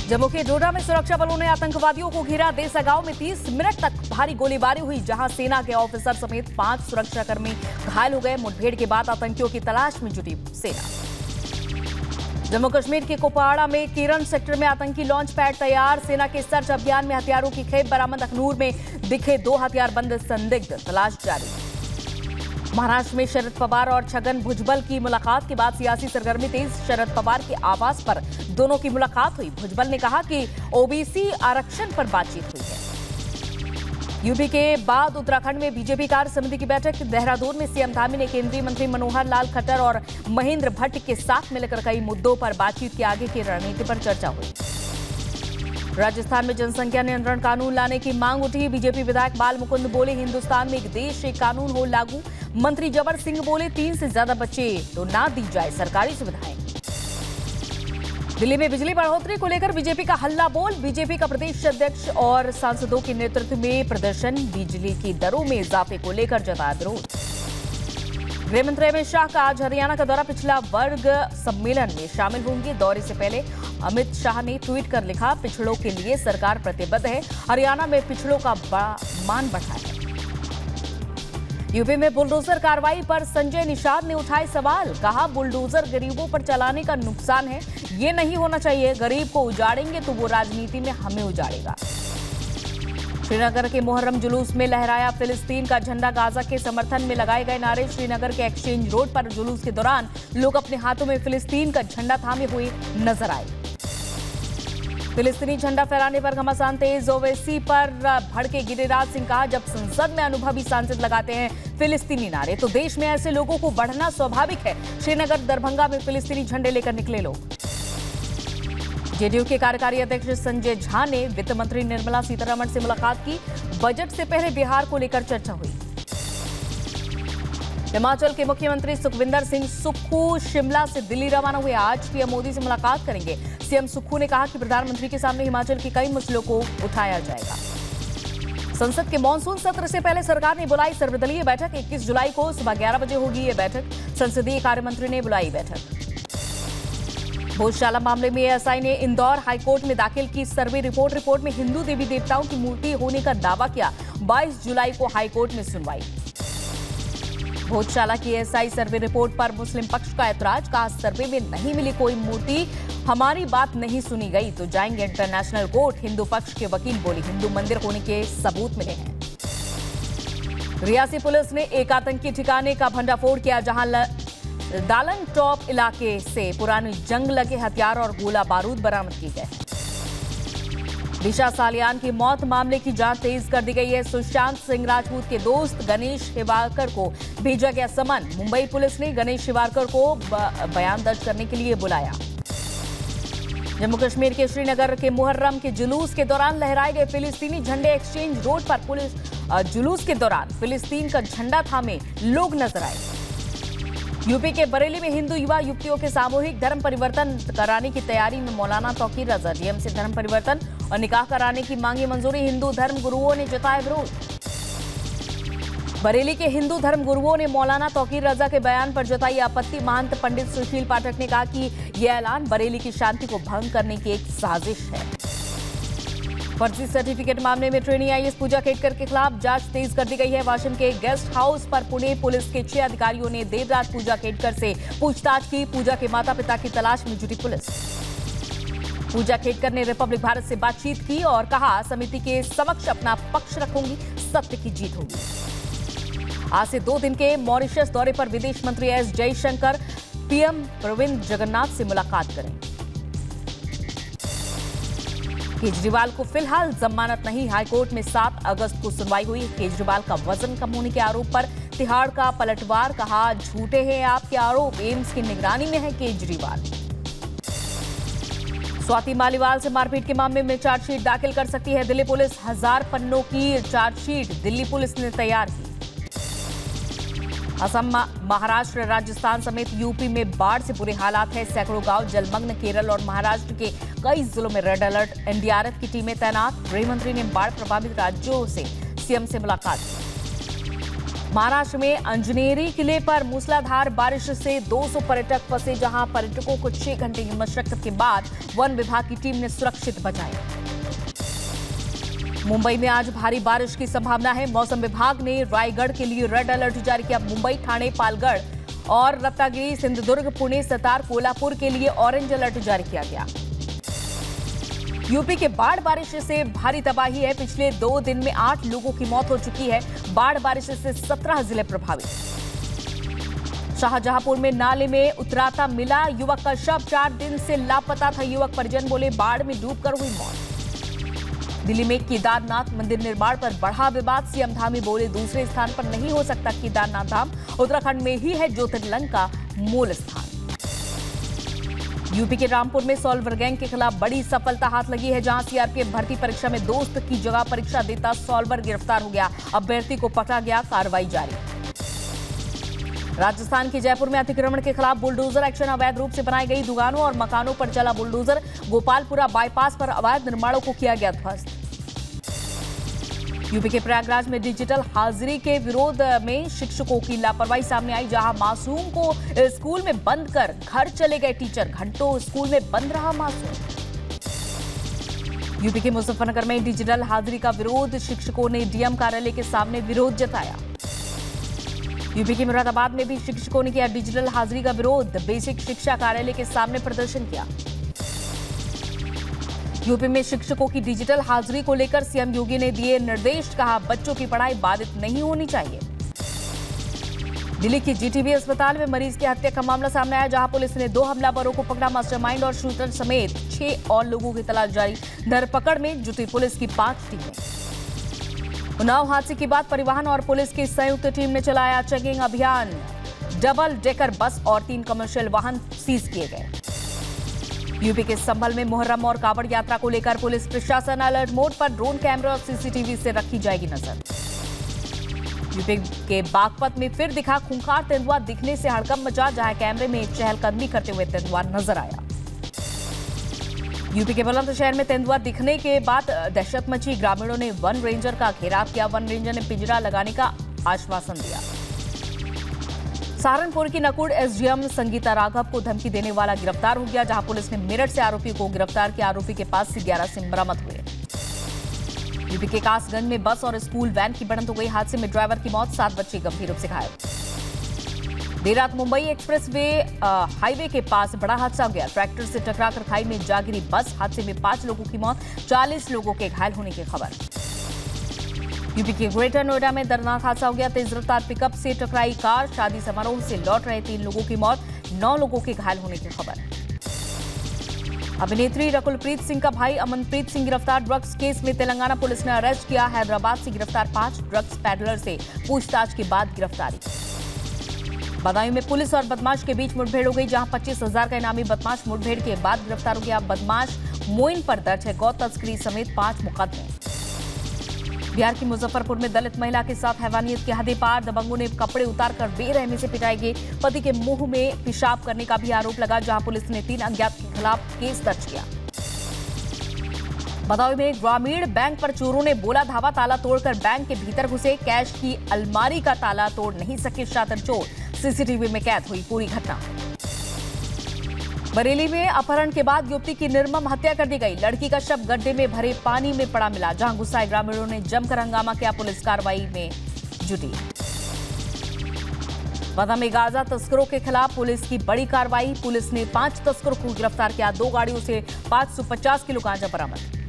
जम्मू के डोडा में सुरक्षा बलों ने आतंकवादियों को घेरा। देसा गांव में 30 मिनट तक भारी गोलीबारी हुई, जहां सेना के ऑफिसर समेत 5 सुरक्षाकर्मी घायल हो गए। मुठभेड़ के बाद आतंकियों की तलाश में जुटी सेना। जम्मू कश्मीर के कुपवाड़ा में किरण सेक्टर में आतंकी लॉन्च पैड तैयार। सेना के सर्च अभियान में हथियारों की खेप बरामद। अखनूर में दिखे 2 हथियारबंद संदिग्ध, तलाश जारी। महाराष्ट्र में शरद पवार और छगन भुजबल की मुलाकात के बाद सियासी सरगर्मी तेज। शरद पवार के आवास पर दोनों की मुलाकात हुई। भुजबल ने कहा कि ओबीसी आरक्षण पर बातचीत हुई है। यूपी के बाद उत्तराखंड में बीजेपी कार्य समिति की बैठक। देहरादून में सीएम धामी ने केंद्रीय मंत्री मनोहर लाल खट्टर और महेंद्र भट्ट के साथ मिलकर कई मुद्दों पर बातचीत की। आगे की रणनीति पर चर्चा हुई। राजस्थान में जनसंख्या नियंत्रण कानून लाने की मांग उठी। बीजेपी विधायक बाल मुकुंद बोले, हिंदुस्तान में एक देश एक कानून हो लागू। मंत्री जबर सिंह बोले, 3 से ज्यादा बच्चे तो ना दी जाए सरकारी सुविधाएं। दिल्ली में बिजली बढ़ोतरी को लेकर बीजेपी का हल्ला बोल। बीजेपी का प्रदेश अध्यक्ष और सांसदों के नेतृत्व में प्रदर्शन। बिजली की दरों में इजाफे को लेकर जताया विरोध। गृह मंत्री अमित शाह का आज हरियाणा का दौरा। पिछड़ा वर्ग सम्मेलन में शामिल होंगे। दौरे से पहले अमित शाह ने ट्वीट कर लिखा, पिछड़ों के लिए सरकार प्रतिबद्ध है। हरियाणा में पिछड़ों का मान बढ़ा है। यूपी में बुलडोजर कार्रवाई पर संजय निषाद ने उठाए सवाल। कहा, बुलडोजर गरीबों पर चलाने का नुकसान है, ये नहीं होना चाहिए। गरीब को उजाड़ेंगे तो वो राजनीति में हमें उजाड़ेगा। श्रीनगर के मुहर्रम जुलूस में लहराया फिलिस्तीन का झंडा। गाजा के समर्थन में लगाए गए नारे। श्रीनगर के एक्सचेंज रोड पर जुलूस के दौरान लोग अपने हाथों में फिलिस्तीन का झंडा थामे हुए नजर आए। फिलिस्तीनी झंडा फहराने पर घमासान तेज। ओवैसी पर भड़के गिरिराज सिंह। कहा, जब संसद में अनुभवी सांसद लगाते हैं फिलिस्तीनी नारे तो देश में ऐसे लोगों को बढ़ना स्वाभाविक है। श्रीनगर दरभंगा में फिलिस्तीनी झंडे लेकर निकले लोग। जेडीयू के कार्यकारी अध्यक्ष संजय झा ने वित्त मंत्री निर्मला सीतारमण से मुलाकात की। बजट से पहले बिहार को लेकर चर्चा हुई। हिमाचल के मुख्यमंत्री सुखविंदर सिंह सुक्खू शिमला से दिल्ली रवाना हुए। आज पीएम मोदी से मुलाकात करेंगे। सीएम सुक्खू ने कहा कि प्रधानमंत्री के सामने हिमाचल के कई मसलों को उठाया जाएगा। संसद के मानसून सत्र से पहले सरकार ने बुलाई सर्वदलीय बैठक। 21 जुलाई को सुबह 11 बजे होगी ये बैठक। संसदीय कार्य मंत्री ने बुलाई बैठक। भोजशाला मामले में एएसआई ने इंदौर हाईकोर्ट में दाखिल की सर्वे रिपोर्ट। रिपोर्ट में हिंदू देवी देवताओं की मूर्ति होने का दावा किया। 22 जुलाई को हाईकोर्ट में सुनवाई। भोजशाला की एएसआई सर्वे रिपोर्ट पर मुस्लिम पक्ष का ऐतराज। कहा, सर्वे में नहीं मिली कोई मूर्ति, हमारी बात नहीं सुनी गई तो जाएंगे इंटरनेशनल कोर्ट। हिंदू पक्ष के वकील बोले, हिंदू मंदिर होने के सबूत मिले हैं। रियासी पुलिस ने एक आतंकी ठिकाने का भंडाफोड़ किया, जहां दालन टॉप इलाके से पुरानी जंग लगे हथियार और गोला बारूद बरामद किए गए। दिशा सालियान की मौत मामले की जांच तेज कर दी गई है। सुशांत सिंह राजपूत के दोस्त गणेश हिवारकर को भेजा गया समन। मुंबई पुलिस ने गणेश हिवारकर को बयान दर्ज करने के लिए बुलाया। जम्मू कश्मीर के श्रीनगर के मुहर्रम के जुलूस के दौरान लहराए गए फिलिस्तीनी झंडे। एक्सचेंज रोड पर पुलिस जुलूस के दौरान फिलिस्तीन का झंडा थामे लोग नजर आए। यूपी के बरेली में हिंदू युवा युवतियों के सामूहिक धर्म परिवर्तन कराने की तैयारी में मौलाना तौकीर रजा। डीएम से धर्म परिवर्तन और निकाह कराने की मांगी मंजूरी। हिंदू धर्म गुरुओं ने जताया विरोध। बरेली के हिंदू धर्म गुरुओं ने मौलाना तौकीर रजा के बयान पर जताई आपत्ति। महंत पंडित सुशील पाठक ने कहा कि यह ऐलान बरेली की शांति को भंग करने की एक साजिश है। फर्जी सर्टिफिकेट मामले में ट्रेनी आईएएस पूजा केटकर के खिलाफ जांच तेज कर दी गई है। वाशिम के गेस्ट हाउस पर पुणे पुलिस के 6 अधिकारियों ने देर रात पूजा केटकर से पूछताछ की। पूजा के माता पिता की तलाश में जुटी पुलिस। पूजा केटकर ने रिपब्लिक भारत से बातचीत की और कहा, समिति के समक्ष अपना पक्ष रखूंगी, सत्य की जीत होगी। आज से 2 दिन के मॉरिशस दौरे पर विदेश मंत्री एस जयशंकर पीएम प्रविंद जगन्नाथ से मुलाकात करेंगे। केजरीवाल को फिलहाल जमानत नहीं। हाईकोर्ट में 7 अगस्त को सुनवाई हुई। केजरीवाल का वजन कम होने के आरोप पर तिहाड़ का पलटवार। कहा, झूठे हैं आपके आरोप, एम्स की निगरानी में है केजरीवाल। स्वाति मालीवाल से मारपीट के मामले में चार्जशीट दाखिल कर सकती है दिल्ली पुलिस। 1000 पन्नों की चार्जशीट दिल्ली पुलिस ने तैयार की। असम, महाराष्ट्र, राजस्थान समेत यूपी में बाढ़ से बुरे हालात है। सैकड़ों गांव जलमग्न। केरल और महाराष्ट्र के कई जिलों में रेड अलर्ट। एनडीआरएफ की टीमें तैनात। गृह मंत्री ने बाढ़ प्रभावित राज्यों से सीएम से मुलाकात की। महाराष्ट्र में अंजनेरी किले पर मूसलाधार बारिश से 200 पर्यटक फंसे, जहां पर्यटकों को 6 घंटे की मशक्कत के बाद वन विभाग की टीम ने सुरक्षित बचाया। मुंबई में आज भारी बारिश की संभावना है। मौसम विभाग ने रायगढ़ के लिए रेड अलर्ट जारी किया। मुंबई, ठाणे, पालगढ़ और रत्नागिरी, सिंधुदुर्ग, पुणे, सतार, कोल्हापुर के लिए ऑरेंज अलर्ट जारी किया गया। यूपी के बाढ़ बारिश से भारी तबाही है। पिछले 2 दिन में 8 लोगों की मौत हो चुकी है। बाढ़ बारिश से 17 जिले प्रभावित। शाहजहांपुर में नाले में उतराता मिला युवक का शव। 4 दिन से लापता था युवक। परिजन बोले बाढ़ में डूबकर हुई मौत। दिल्ली में केदारनाथ मंदिर निर्माण पर बढ़ा विवाद। सीएम धामी बोले दूसरे स्थान पर नहीं हो सकता केदारनाथ धाम, उत्तराखंड में ही है ज्योतिर्लिंग का मूल स्थान। यूपी के रामपुर में सॉल्वर गैंग के खिलाफ बड़ी सफलता हाथ लगी है, जहां सीआरपीएफ भर्ती परीक्षा में दोस्त की जगह परीक्षा देता सॉल्वर गिरफ्तार हो गया। अभ्यर्थी को पकड़ा गया, कार्रवाई जारी। राजस्थान के जयपुर में अतिक्रमण के खिलाफ बुलडोजर एक्शन। अवैध रूप से बनाई गई दुकानों और मकानों पर चला बुलडोजर। गोपालपुरा बाईपास पर अवैध निर्माणों को किया गया ध्वस्त। यूपी के प्रयागराज में डिजिटल हाजिरी के विरोध में शिक्षकों की लापरवाही सामने आई, जहां मासूम को स्कूल में बंद कर घर चले गए टीचर। घंटों स्कूल में बंद रहा मासूम। यूपी के मुजफ्फरनगर में डिजिटल हाजिरी का विरोध। शिक्षकों ने डीएम कार्यालय के सामने विरोध जताया। यूपी के मुरादाबाद में भी शिक्षकों ने किया डिजिटल हाजिरी का विरोध। बेसिक शिक्षा कार्यालय के सामने प्रदर्शन किया। यूपी में शिक्षकों की डिजिटल हाजिरी को लेकर सीएम योगी ने दिए निर्देश। कहा बच्चों की पढ़ाई बाधित नहीं होनी चाहिए। दिल्ली के जीटीबी अस्पताल में मरीज की हत्या का मामला सामने आया, जहां पुलिस ने 2 हमलावरों को पकड़ा। मास्टरमाइंड और शूटर समेत 6 और लोगों की तलाश जारी। धरपकड़ में जुटी पुलिस की 5 टीमें। उन्नाव हादसे के बाद परिवहन और पुलिस की संयुक्त टीम ने चलाया चेकिंग अभियान। डबल डेकर बस और 3 कमर्शियल वाहन सीज किए गए। यूपी के संभल में मुहर्रम और कावड़ यात्रा को लेकर पुलिस प्रशासन अलर्ट मोड पर। ड्रोन कैमरा और सीसीटीवी से रखी जाएगी नजर। यूपी के बागपत में फिर दिखा खूंखार तेंदुआ। दिखने से हड़कंप मचा, जहां कैमरे में चहलकदमी करते हुए तेंदुआ नजर आया। यूपी के बुलंदशहर में तेंदुआ दिखने के बाद दहशत मची। ग्रामीणों ने वन रेंजर का घेराव किया। वन रेंजर ने पिंजरा लगाने का आश्वासन दिया। सहारनपुर की नकुड़ एसडीएम संगीता राघव को धमकी देने वाला गिरफ्तार हो गया, जहां पुलिस ने मेरठ से आरोपी को गिरफ्तार किया। आरोपी के पास से 11 सिम बरामद हुए। यूपी के कासगंज में बस और स्कूल वैन की भिड़ंत हो गई। हादसे में ड्राइवर की मौत, 7 बच्चे गंभीर रूप से घायल। देर रात मुंबई एक्सप्रेस वे हाईवे के पास बड़ा हादसा हो गया। ट्रैक्टर से टकराकर खाई में जा गिरी बस। हादसे में 5 लोगों की मौत, 40 लोगों के घायल होने की खबर। यूपी के ग्रेटर नोएडा में दर्दनाक हादसा हो गया। तेज रफ्तार पिकअप से टकराई कार। शादी समारोह से लौट रहे 3 लोगों की मौत, 9 लोगों के घायल होने की खबर। अभिनेत्री रकुलप्रीत सिंह का भाई अमनप्रीत सिंह गिरफ्तार। ड्रग्स केस में तेलंगाना पुलिस ने अरेस्ट किया। हैदराबाद से गिरफ्तार 5 ड्रग्स पैडलर से पूछताछ के बाद गिरफ्तारी। बदायूं में पुलिस और बदमाश के बीच मुठभेड़ हो गई, जहां 25,000 का इनामी बदमाश मुठभेड़ के बाद गिरफ्तार हो गया। बदमाश मोइन पर दर्ज है गौ तस्करी समेत 5 मुकदमे। बिहार की मुजफ्फरपुर में दलित महिला के साथ हैवानियत की हदें पार। दबंगों ने कपड़े उतारकर बेरहमी से पिटाई गई। पति के मुंह में पेशाब करने का भी आरोप लगा, जहां पुलिस ने 3 अज्ञात के खिलाफ केस दर्ज किया। बदायूं में ग्रामीण बैंक पर चोरों ने बोला धावा। ताला तोड़कर बैंक के भीतर घुसे। कैश की अलमारी का ताला तोड़ नहीं सके शातिर चोर। सीसीटीवी में कैद हुई पूरी घटना। बरेली में अपहरण के बाद युवती की निर्मम हत्या कर दी गई। लड़की का शव गड्ढे में भरे पानी में पड़ा मिला, जहां गुस्साए ग्रामीणों ने जमकर हंगामा किया। पुलिस कार्रवाई में जुटी। बदा में गांजा तस्करों के खिलाफ पुलिस की बड़ी कार्रवाई। पुलिस ने 5 तस्करों को गिरफ्तार किया। 2 गाड़ियों से 550 किलो गांजा बरामद।